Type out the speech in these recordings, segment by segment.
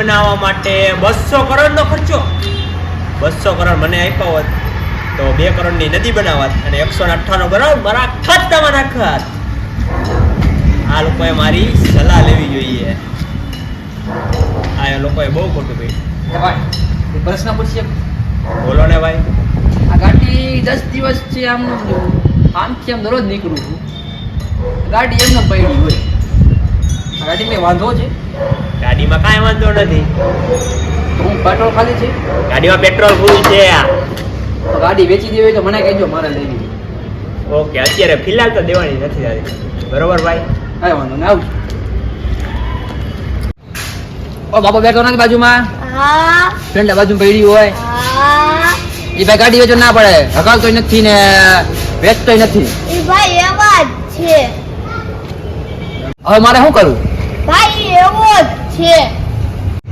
બનાવવા માટે 200 કરોડનો ખર્ચો. 200 કરોડ મને આપ્યા હોત તો 2 કરોડની નદી બનાવત અને 158 કરોડ મારા ખાતામાં નાખત. આ લોકોએ મારી સલાહ લેવી જોઈએ. આ લોકોએ બહુ ખોટું કહ્યું. ભાઈ પ્રશ્ન પૂછીએ. બોલો ને ભાઈ. આ ગાડી 10 દિવસ છે આમથી આમ દરરોજ નીકળું છું. ગાડી એમને પડી હોય. આ ગાડીમાં વાંધો છે? ગાડીમાં કાંઈ વાંધો નથી. હું પેટ્રોલ ખાલી છે? ગાડીમાં પેટ્રોલ ફૂલ છે. તો ગાડી વેચી દેવી હોય તો મને કહેજો, મારે લેવી. ઓકે, અત્યારે ફિલહાલ તો દેવાની નથી દાદી. બરોબર ભાઈ? કાંઈ વાંધો નહીં, આવું. ઓ બાપા બેઠો નથી બાજુમાં? હા. ફ્રેન્ડ બાજુમાં પડી હોય? હા. એ ભાઈ ગાડી વેચો ના પડે, હકાલતોય નથી ને વેચતોય નથી. એ ભાઈ એવા જ છે. હવે મારે શું કરવું? ભાઈ એવો જ છે.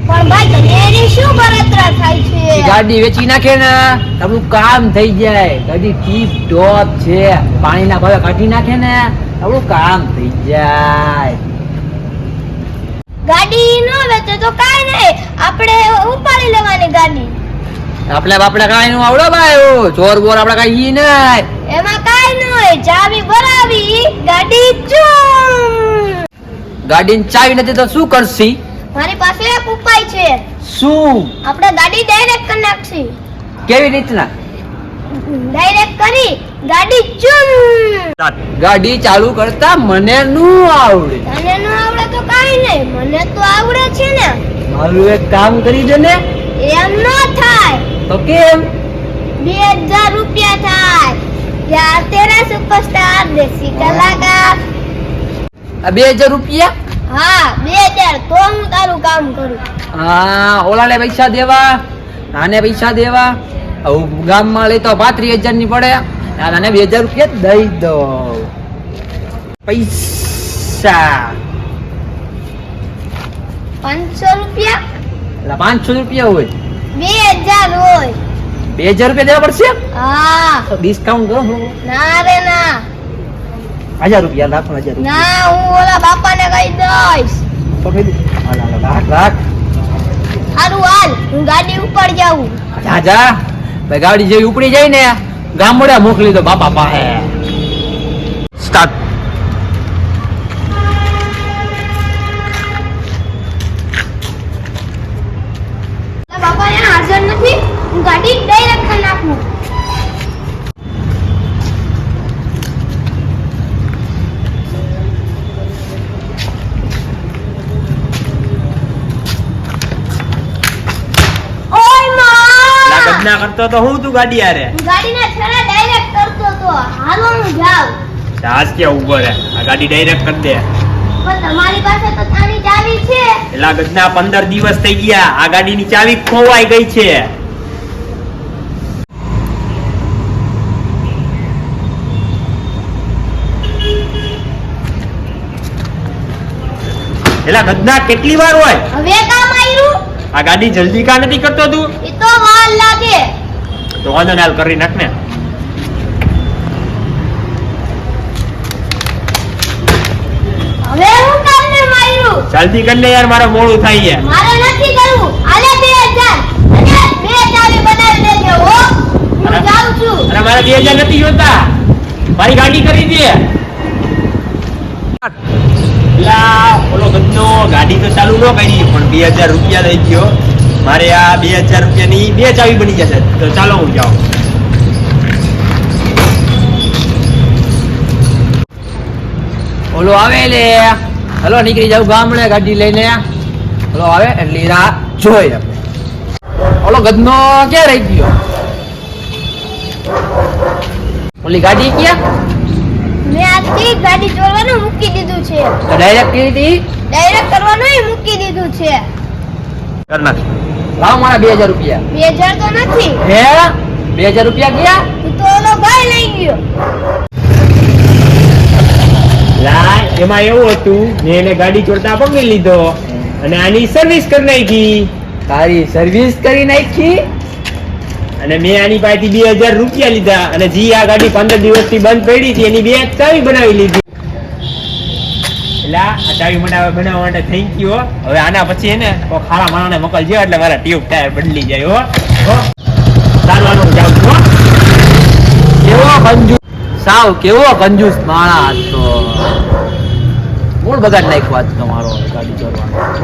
પણ ભાઈ તમારી શું બળતરા થાય છે? ગાડી વેચી નાખે ને આપણું કામ થઈ જાય. ગાડી ટીપ ટોપ છે, પાણીના ભાવે કાઢી નાખે ને આપણું કામ થઈ જાય. ગાડી ન વેચે તો કાઈ નહીં, આપણે ઉપાડી લેવાની ગાડી. આપણે બાપડા કાંઈ નું આવડે ભાઈ, ચોર બોર આપડે કઈ ઈ નહીં. એમાં કાઈ ન હોય, ચાવી ભરાવી ગાડી ચૂમ. ગાડીની ચાવી નથી તો શું કરશી? મારી પાસે એક ઉપાય છે. શું? આપણે ગાડી ડાયરેક્ટ કરી નાખશી. કેવી રીતના? ડાયરેક્ટ કરી ગાડી ચૂમ. ગાડી ચાલુ કરતા મને નું આવડે. તને ન આવડે તો કાઈ નહીં, મને તો આવડે છે ને. મારું એક કામ કરી દે ને. એમ ન થાય. તો કેમ? 2000 રૂપિયા થાય. યાર તેરા સુપરસ્ટાર દેસી કલાકાર. આ 2000 રૂપિયા? હા 2000 તો હું તારું કામ કરું. હા, ઓલાને પૈસા દેવા, આને પૈસા દેવા. ગામમાં લઈ તો 35,000 ની પડે. આને 2000 રૂપિયા દઈ દો. પૈસા 500 રૂપિયા. એટલે 500 રૂપિયા હોય, 2000 હોય. 2000 રૂપિયા દેવા પડશે. હા. તો ડિસ્કાઉન્ટ કરો. ના રે ના. 1000 રૂપિયા રાખો. 1000 રૂપિયા ના, હું ઓલા બાપાને કહી દઈશ. તો કહી દે. હાલ હાલ રાખ રાખ. હારું હાલ, હું ગાડી ઉપર જાઉં. જા જા ભાઈ, ગાડી જેવી ઉપડી જાય ને ગામડે મોકલી દો બાપા પાસે. સ્ટાર્ટ. બાપા અહીંયા હાજર નથી, હું ગાડી ડાયરેક્ટ કરી નાખું. ના કરતો તો હું તું ગાડી આરે ગાડીના છેડા ડાયરેક્ટ કરતો તો. હાલો હું જાઉં. ચાસ કે ઉભો રે. આ ગાડી ડાયરેક્ટ કરી દે. પણ તમારી પાસે તો તારી ચાવી છે. એલા ગજના 15 દિવસ થઈ ગયા. આ ગાડીની ચાવી ખોવાઈ ગઈ છે. એલા ગજના કેટલી વાર હોય? હવે કામ આવ્યું. આ ગાડી જલ્દી કા નથી કરતો તું? એ તો વાર લાગે. તો વાંધો નાલ કરી નાખ ને. હવે હું કામને માર્યું. જલ્દી કર લે યાર, મારે મોડું થાય છે. મારે નથી કરવું. આલે 2000 અને બે ચાવી બનાવી દેજો હો. હું જાઉં છું. અરે મારે 2000 નથી જોતા, મારી ગાડી કરી દે. એલા ઓલો ગજનો ગાડી તો ચાલુ ન કરી પણ 2000 રૂપિયા લઈ ગયો. મારે આ 2000 રૂપિયાની બે ચાવી બની જશે. તો ચાલો હું જાઉં. ઓલો આવે લે. હલો નીકળી જાવ ગામડે ગાડી લઈને. ઓલો આવે એટલે રાહ જોઈ આપણે. ઓલો ગદનો ક્યાં રહી ગયો? ઓલી ગાડી ક્યાં? મેં આજથી ગાડી ચોરવાનું મૂકી દીધું છે. ડાયરેક્ટ કરી હતી. ડાયરેક્ટ કરવાનું મૂકી દીધું છે. કર નાખ. લાવ મારા 2000 રૂપિયા. 2000 તો નથી. હે 2000 રૂપિયા ગયા? ઈ તો ઓલો ભાઈ લઈ ગયો. લા એમાં એવું હતું, મેં એને ગાડી ચોરતા પકડી લીધો અને આની સર્વિસ કરી નાખી. તારી સર્વિસ કરી નાખી અને મેં આની પાસેથી 2000 રૂપિયા લીધા અને જી આ ગાડી 15 દિવસથી બંધ પડી હતી એની બે ચાવી બનાવી લીધી. એટલે આ ચાવી બનાવવા માટે થેન્ક યુ હો. હવે આના પછી એને કોઈ ખારા માણાને મોકલજો એટલે મારા ટ્યુબ ટાયર બદલી જાય હો. ચાલવાનું જાઉં છું હો. કેવો કંજૂસ સાવ કેવો કંજૂસ માણસ તો મૂળ બગાડ નાખ્યો આજ તમારો ગાડી ચોરવાનો.